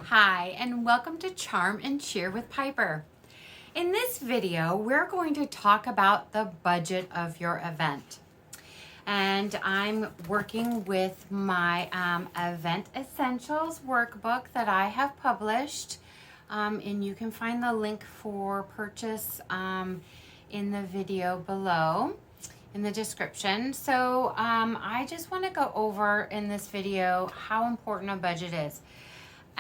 Hi, and welcome to Charm and Cheer with Piper. In this video, we're going to talk about the budget of your event. And I'm working with my Event Essentials workbook that I have published. And you can find the link for purchase in the video below in the description. So I just want to go over in this video how important a budget is.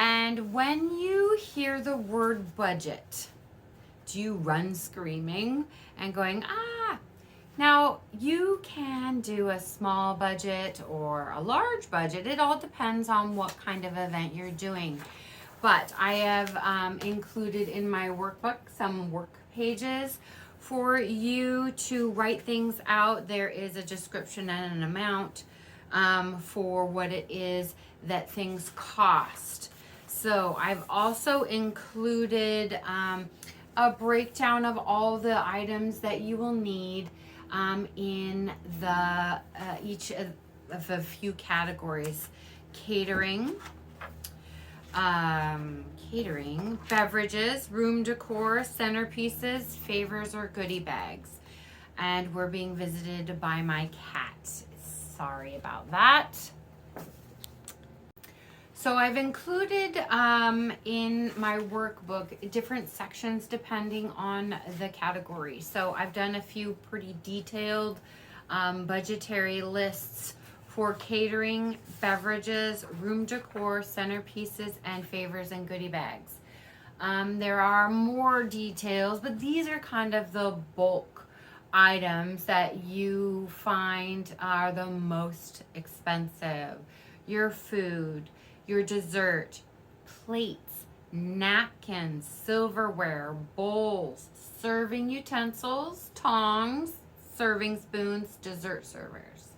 And when you hear the word budget, do you run screaming and going, ah? Now, you can do a small budget or a large budget. It all depends on what kind of event you're doing. But I have included in my workbook some work pages for you to write things out. There is a description and an amount for what it is that things cost. So I've also included a breakdown of all the items that you will need in the each of a few categories: catering, beverages, room decor, centerpieces, favors, or goodie bags. And we're being visited by my cat. Sorry about that. So I've included in my workbook different sections depending on the category. So I've done a few pretty detailed budgetary lists for catering, beverages, room decor, centerpieces, and favors and goodie bags. There are more details, but these are kind of the bulk items that you find are the most expensive. Your food, your dessert, plates, napkins, silverware, bowls, serving utensils, tongs, serving spoons, dessert servers.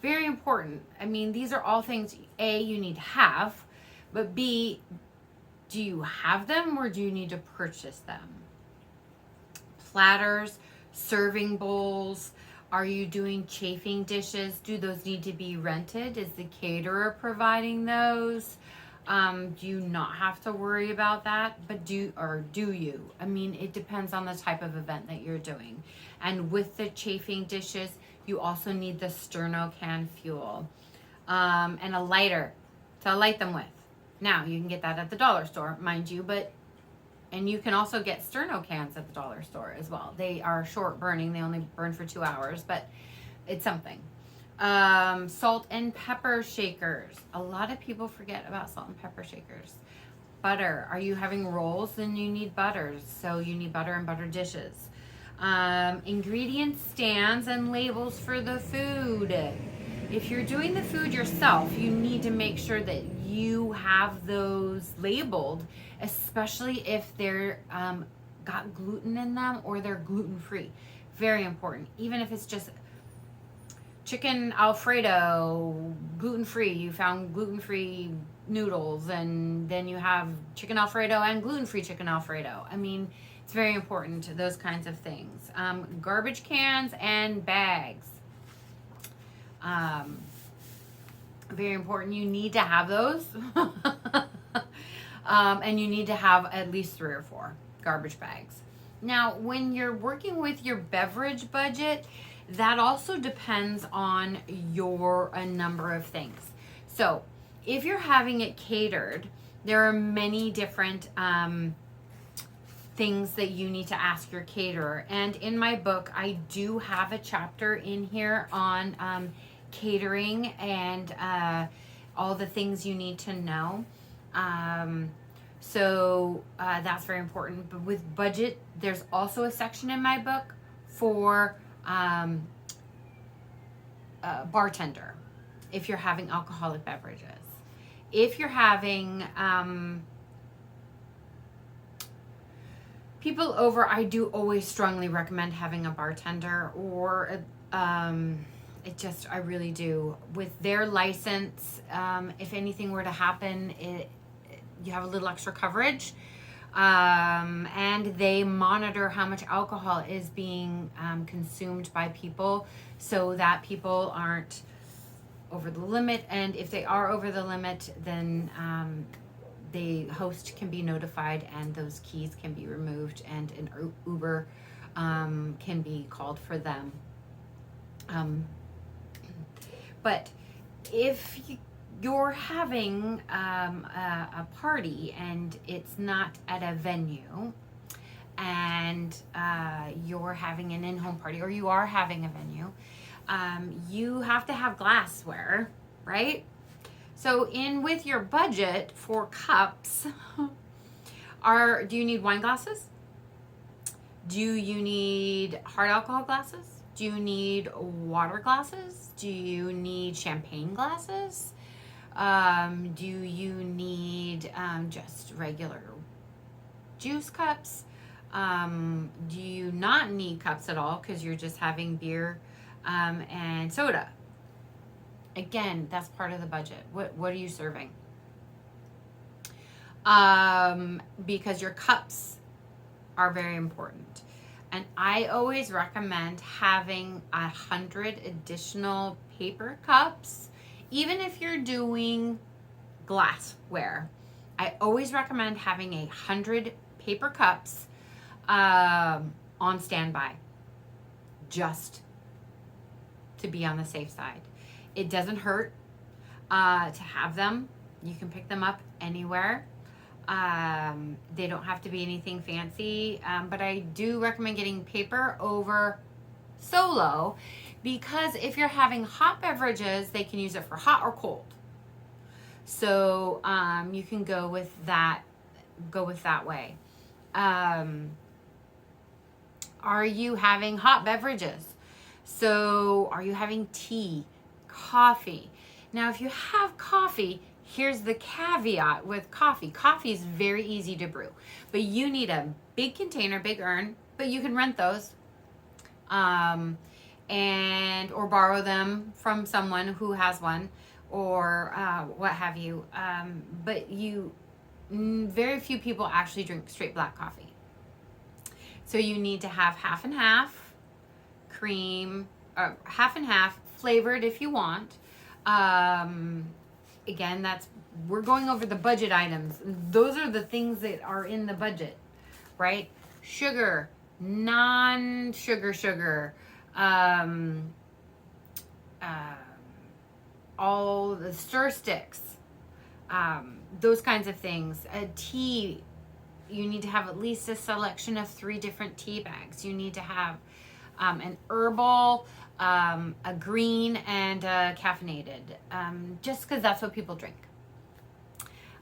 Very important. I mean, these are all things, A, you need to have, but B, do you have them or do you need to purchase them? Platters, serving bowls. Are you doing chafing dishes? Do those need to be rented? Is the caterer providing those? Do you not have to worry about that? But do you? I mean, it depends on the type of event that you're doing. And with the chafing dishes, you also need the sterno can fuel and a lighter to light them with. Now, you can get that at the dollar store, mind you, and you can also get sterno cans at the dollar store as well. They are short burning. They only burn for 2 hours, but it's something. Salt and pepper shakers. A lot of people forget about salt and pepper shakers. Butter. Are you having rolls? Then you need butters. So you need butter and butter dishes. Ingredient stands and labels for the food. If you're doing the food yourself, you need to make sure that you have those labeled, especially if they're got gluten in them or they're gluten-free. Very important. Even if it's just chicken Alfredo, gluten-free, you found gluten-free noodles, and then you have chicken Alfredo and gluten-free chicken Alfredo. I mean, it's very important, those kinds of things. Garbage cans and bags. Very important. You need to have those. And you need to have at least 3 or 4 garbage bags. Now, when you're working with your beverage budget, that also depends on a number of things. So if you're having it catered, there are many different things that you need to ask your caterer. And in my book, I do have a chapter in here on catering and all the things you need to know. So that's very important. But with budget, there's also a section in my book for bartender if you're having alcoholic beverages. If you're having people over, I do always strongly recommend having a bartender or I really do. With their license, if anything were to happen, you have a little extra coverage. And they monitor how much alcohol is being consumed by people so that people aren't over the limit. And if they are over the limit, then the host can be notified and those keys can be removed, and an Uber can be called for them. But if you're having a party and it's not at a venue, and you're having an in-home party, or you are having a venue, you have to have glassware, right? So with your budget for cups, do you need wine glasses? Do you need hard alcohol glasses? Do you need water glasses? Do you need champagne glasses? Do you need just regular juice cups? Do you not need cups at all because you're just having beer and soda? Again, that's part of the budget. What are you serving? Because your cups are very important. And I always recommend having 100 additional paper cups, even if you're doing glassware. I always recommend having 100 paper cups on standby, just to be on the safe side. It doesn't hurt to have them. You can pick them up anywhere. They don't have to be anything fancy, but I do recommend getting paper over solo, because if you're having hot beverages, they can use it for hot or cold. So you can go with that way. Are you having hot beverages? So are you having tea, coffee? Now, if you have coffee, here's the caveat with coffee. Coffee is very easy to brew, but you need a big container, big urn, but you can rent those, or borrow them from someone who has one, or what have you. But very few people actually drink straight black coffee. So you need to have half and half cream, half and half flavored if you want. Again, we're going over the budget items. Those are the things that are in the budget, right? Sugar, non-sugar, all the stir sticks, those kinds of things. Tea, you need to have at least a selection of 3 different tea bags. You need to have an herbal, a green, and a caffeinated, just because that's what people drink.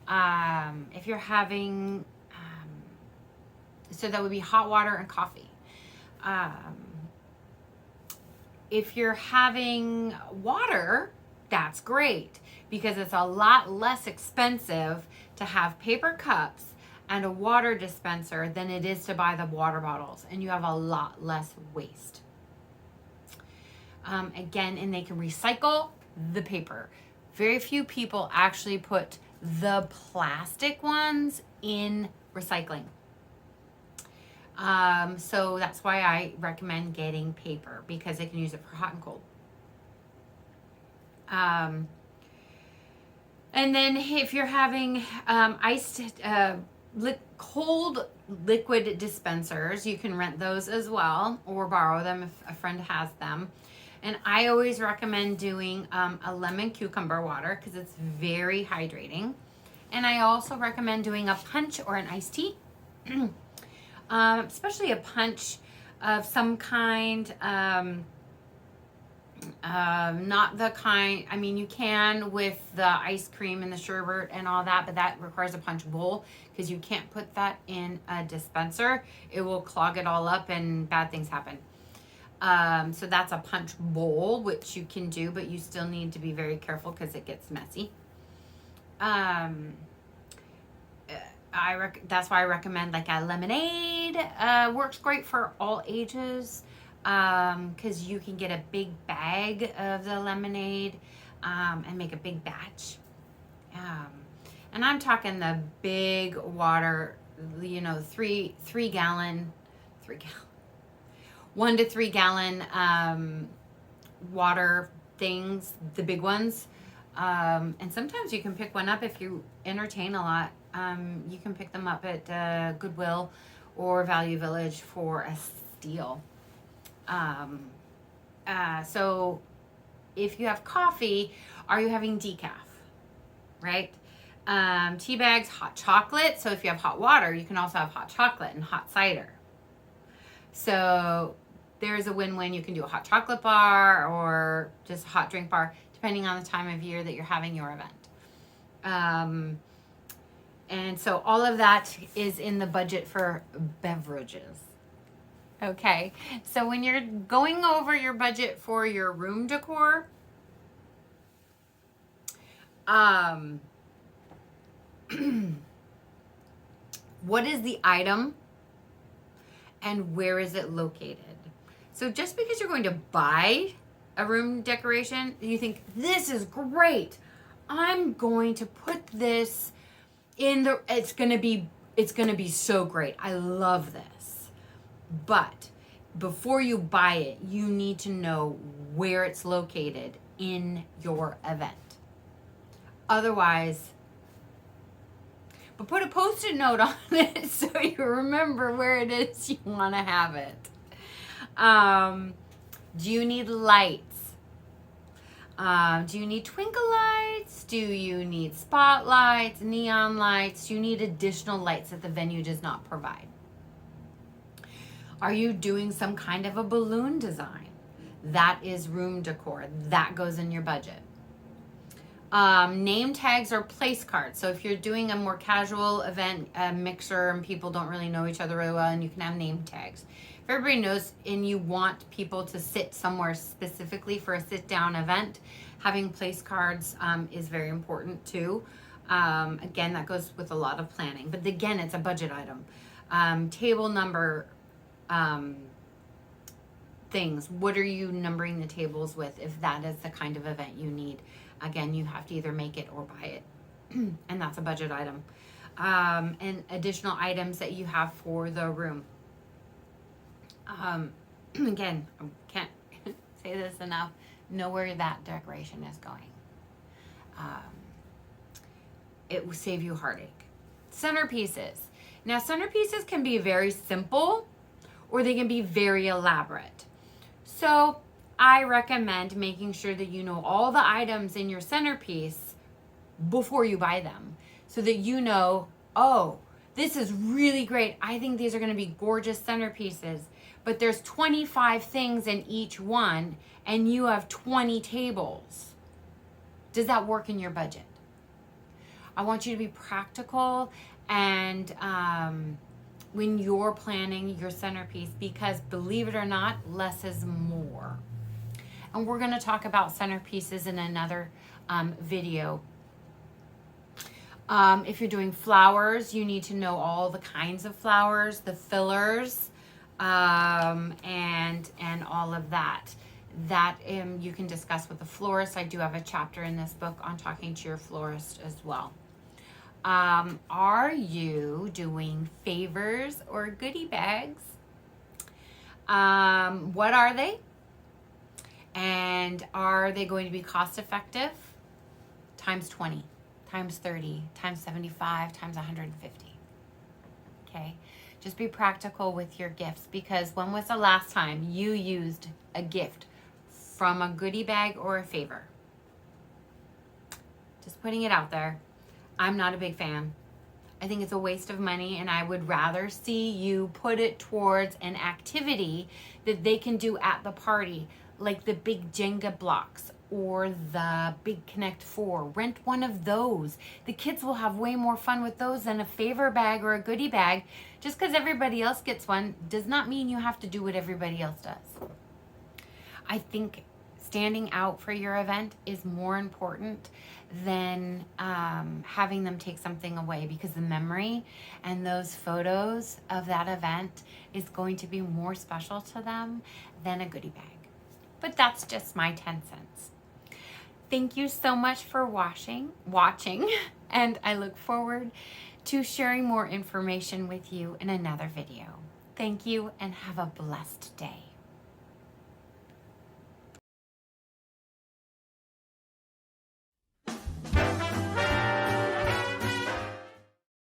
If you're having, so that would be hot water and coffee. If you're having water, that's great, because it's a lot less expensive to have paper cups and a water dispenser than it is to buy the water bottles, and you have a lot less waste. Again, and they can recycle the paper. Very few people actually put the plastic ones in recycling. So that's why I recommend getting paper, because they can use it for hot and cold. And then if you're having iced cold liquid dispensers, you can rent those as well, or borrow them if a friend has them. And I always recommend doing a lemon cucumber water, because it's very hydrating. And I also recommend doing a punch or an iced tea, especially a punch of some kind. Not the kind, I mean, you can with the ice cream and the sherbet and all that, but that requires a punch bowl, because you can't put that in a dispenser. It will clog it all up and bad things happen. So that's a punch bowl, which you can do, but you still need to be very careful because it gets messy. That's why I recommend like a lemonade. Works great for all ages, because you can get a big bag of the lemonade and make a big batch. And I'm talking the big water, 3 gallon, 1 to 3 gallon water things, the big ones. And sometimes you can pick one up if you entertain a lot. You can pick them up at Goodwill or Value Village for a steal. So if you have coffee, are you having decaf? Right? Tea bags, hot chocolate. So if you have hot water, you can also have hot chocolate and hot cider. So there's a win-win. You can do a hot chocolate bar or just a hot drink bar, depending on the time of year that you're having your event. And so all of that is in the budget for beverages. Okay, so when you're going over your budget for your room decor, what is the item and where is it located? So just because you're going to buy a room decoration, you think, this is great, I'm going to put this in the, it's gonna be so great, I love this. But before you buy it, you need to know where it's located in your event. Otherwise, but put a Post-it note on it so you remember where it is you want to have it. Do you need lights? Do you need twinkle lights? Do you need spotlights, neon lights? Do you need additional lights that the venue does not provide? Are you doing some kind of a balloon design? That is room decor. That goes in your budget. Name tags or place cards. So if you're doing a more casual event, a mixer, and people don't really know each other really well, and you can have name tags. If everybody knows and you want people to sit somewhere specifically for a sit-down event, having place cards is very important too. Again, that goes with a lot of planning. But again, it's a budget item. Table number things. What are you numbering the tables with if that is the kind of event you need? Again, you have to either make it or buy it. And that's a budget item. And additional items that you have for the room. Again, I can't say this enough. Know where that decoration is going. It will save you heartache. Centerpieces. Now, centerpieces can be very simple or they can be very elaborate. So I recommend making sure that you know all the items in your centerpiece before you buy them so that you know, oh, this is really great. I think these are going to be gorgeous centerpieces, but there's 25 things in each one and you have 20 tables. Does that work in your budget? I want you to be practical and when you're planning your centerpiece, because believe it or not, less is more. And we're going to talk about centerpieces in another video. If you're doing flowers, you need to know all the kinds of flowers, the fillers, and all of that. That you can discuss with the florist. I do have a chapter in this book on talking to your florist as well. Are you doing favors or goodie bags? What are they? And are they going to be cost effective? Times 20, times 30, times 75, times 150. Okay? Just be practical with your gifts, because when was the last time you used a gift from a goodie bag or a favor? Just putting it out there. I'm not a big fan. I think it's a waste of money, and I would rather see you put it towards an activity that they can do at the party, like the big Jenga blocks or the big Connect 4. Rent one of those. The kids will have way more fun with those than a favor bag or a goodie bag. Just because everybody else gets one does not mean you have to do what everybody else does. I think standing out for your event is more important than having them take something away, because the memory and those photos of that event is going to be more special to them than a goodie bag. But that's just my 10 cents. Thank you so much for watching, and I look forward to sharing more information with you in another video. Thank you and have a blessed day.